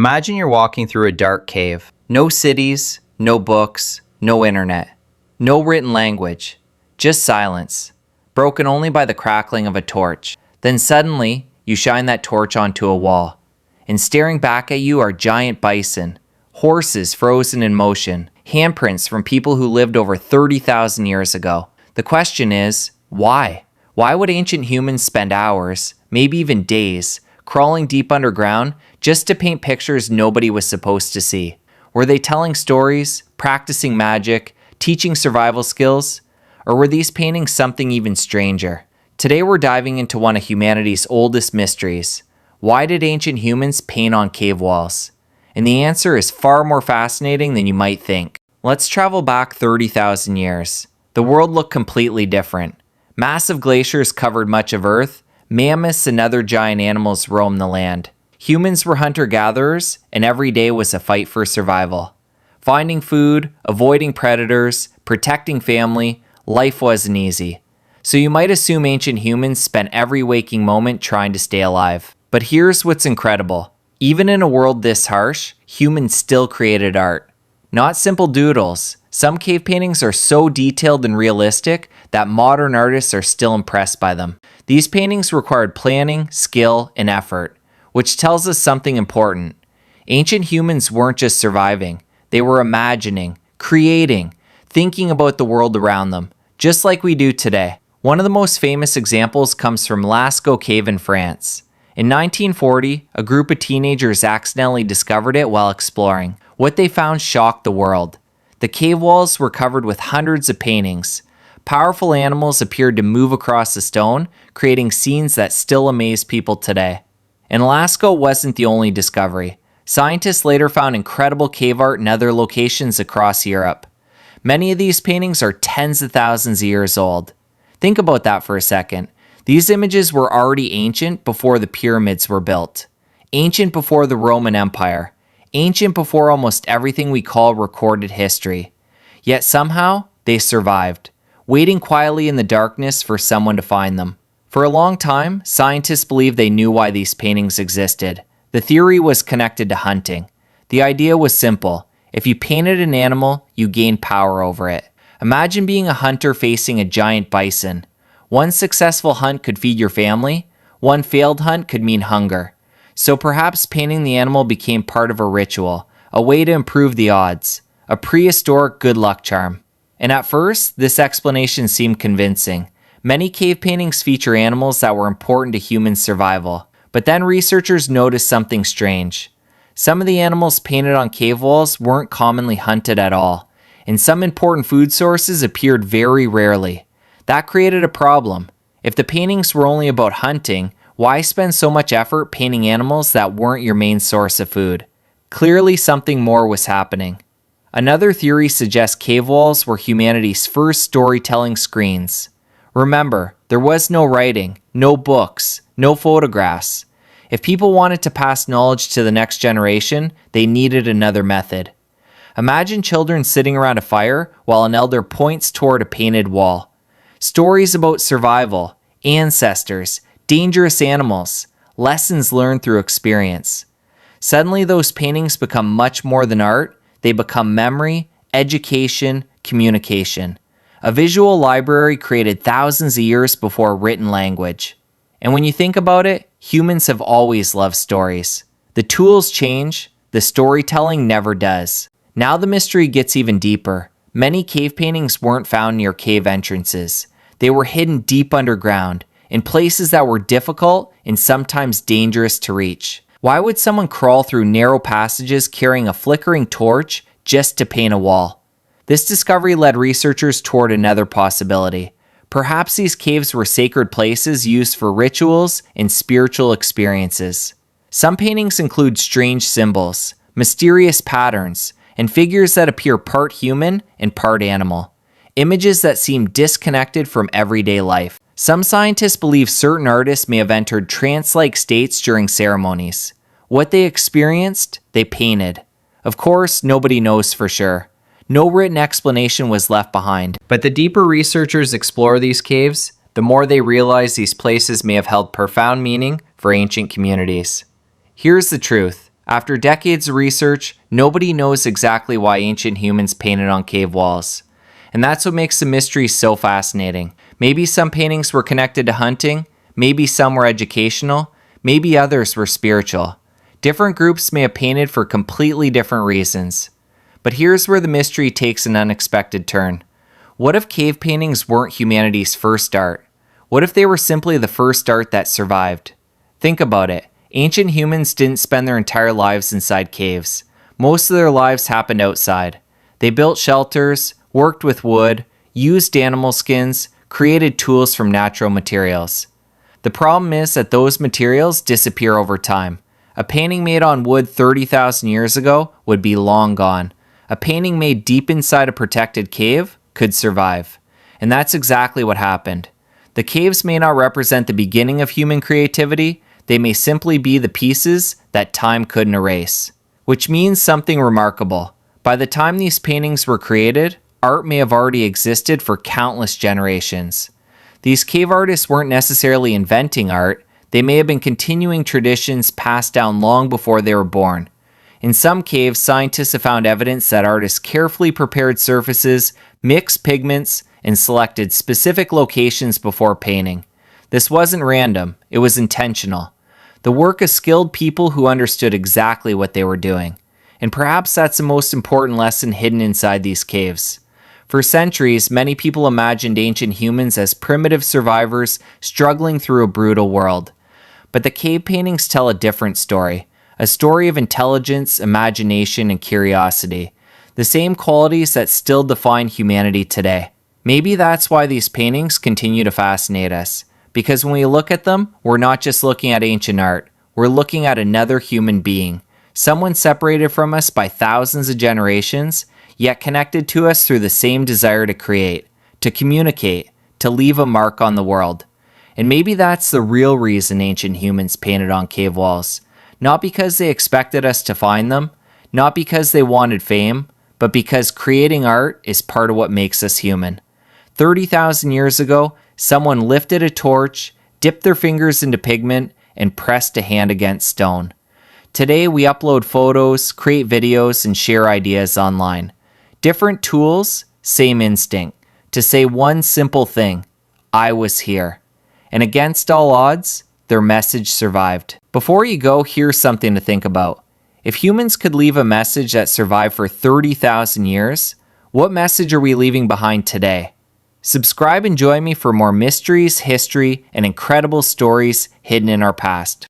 Imagine you're walking through a dark cave. No cities, no books, no internet, no written language, just silence, broken only by the crackling of a torch. Then suddenly, you shine that torch onto a wall, and staring back at you are giant bison, horses frozen in motion, handprints from people who lived over 30,000 years ago. The question is, why? Why would ancient humans spend hours, maybe even days, crawling deep underground just to paint pictures nobody was supposed to see? Were they telling stories, practicing magic, teaching survival skills? Or were these paintings something even stranger? Today we're diving into one of humanity's oldest mysteries. Why did ancient humans paint on cave walls? And the answer is far more fascinating than you might think. Let's travel back 30,000 years. The world looked completely different. Massive glaciers covered much of Earth. Mammoths and other giant animals roamed the land. Humans were hunter-gatherers, and every day was a fight for survival. Finding food, avoiding predators, protecting family, life wasn't easy. So you might assume ancient humans spent every waking moment trying to stay alive. But here's what's incredible. Even in a world this harsh, humans still created art. Not simple doodles. Some cave paintings are so detailed and realistic that modern artists are still impressed by them. These paintings required planning, skill, and effort, which tells us something important. Ancient humans weren't just surviving. They were imagining, creating, thinking about the world around them, just like we do today. One of the most famous examples comes from Lascaux Cave in France. In 1940, a group of teenagers accidentally discovered it while exploring. What they found shocked the world. The cave walls were covered with hundreds of paintings. Powerful animals appeared to move across the stone, creating scenes that still amaze people today. And Lascaux wasn't the only discovery. Scientists later found incredible cave art in other locations across Europe. Many of these paintings are tens of thousands of years old. Think about that for a second. These images were already ancient before the pyramids were built. Ancient before the Roman Empire. Ancient before almost everything we call recorded history. Yet somehow, they survived, waiting quietly in the darkness for someone to find them. For a long time, scientists believed they knew why these paintings existed. The theory was connected to hunting. The idea was simple. If you painted an animal, you gained power over it. Imagine being a hunter facing a giant bison. One successful hunt could feed your family. One failed hunt could mean hunger. So perhaps painting the animal became part of a ritual, a way to improve the odds, a prehistoric good luck charm. And at first, this explanation seemed convincing. Many cave paintings feature animals that were important to human survival. But then researchers noticed something strange. Some of the animals painted on cave walls weren't commonly hunted at all, and some important food sources appeared very rarely. That created a problem. If the paintings were only about hunting, why spend so much effort painting animals that weren't your main source of food? Clearly something more was happening. Another theory suggests cave walls were humanity's first storytelling screens. Remember, there was no writing, no books, no photographs. If people wanted to pass knowledge to the next generation, they needed another method. Imagine children sitting around a fire while an elder points toward a painted wall. Stories about survival, ancestors, dangerous animals, lessons learned through experience. Suddenly those paintings become much more than art. They become memory, education, communication. A visual library created thousands of years before written language. And when you think about it, humans have always loved stories. The tools change, the storytelling never does. Now the mystery gets even deeper. Many cave paintings weren't found near cave entrances. They were hidden deep underground, in places that were difficult and sometimes dangerous to reach. Why would someone crawl through narrow passages carrying a flickering torch just to paint a wall? This discovery led researchers toward another possibility. Perhaps these caves were sacred places used for rituals and spiritual experiences. Some paintings include strange symbols, mysterious patterns, and figures that appear part human and part animal. Images that seem disconnected from everyday life. Some scientists believe certain artists may have entered trance-like states during ceremonies. What they experienced, they painted. Of course, nobody knows for sure. No written explanation was left behind. But the deeper researchers explore these caves, the more they realize these places may have held profound meaning for ancient communities. Here's the truth. After decades of research, nobody knows exactly why ancient humans painted on cave walls. And that's what makes the mystery so fascinating. Maybe some paintings were connected to hunting, maybe some were educational, maybe others were spiritual. Different groups may have painted for completely different reasons. But here's where the mystery takes an unexpected turn. What if cave paintings weren't humanity's first art? What if they were simply the first art that survived? Think about it. Ancient humans didn't spend their entire lives inside caves. Most of their lives happened outside. They built shelters, worked with wood, used animal skins, created tools from natural materials. The problem is that those materials disappear over time. A painting made on wood 30,000 years ago would be long gone. A painting made deep inside a protected cave could survive. And that's exactly what happened. The caves may not represent the beginning of human creativity, they may simply be the pieces that time couldn't erase. Which means something remarkable. By the time these paintings were created, art may have already existed for countless generations. These cave artists weren't necessarily inventing art, they may have been continuing traditions passed down long before they were born. In some caves, scientists have found evidence that artists carefully prepared surfaces, mixed pigments, and selected specific locations before painting. This wasn't random, it was intentional. The work of skilled people who understood exactly what they were doing. And perhaps that's the most important lesson hidden inside these caves. For centuries, many people imagined ancient humans as primitive survivors struggling through a brutal world. But the cave paintings tell a different story. A story of intelligence, imagination, and curiosity. The same qualities that still define humanity today. Maybe that's why these paintings continue to fascinate us. Because when we look at them, we're not just looking at ancient art. We're looking at another human being. Someone separated from us by thousands of generations, yet connected to us through the same desire to create, to communicate, to leave a mark on the world. And maybe that's the real reason ancient humans painted on cave walls. Not because they expected us to find them, not because they wanted fame, but because creating art is part of what makes us human. 30,000 years ago, someone lifted a torch, dipped their fingers into pigment, and pressed a hand against stone. Today, we upload photos, create videos, and share ideas online. Different tools, same instinct. To say one simple thing, I was here. And against all odds, their message survived. Before you go, here's something to think about. If humans could leave a message that survived for 30,000 years, what message are we leaving behind today? Subscribe and join me for more mysteries, history, and incredible stories hidden in our past.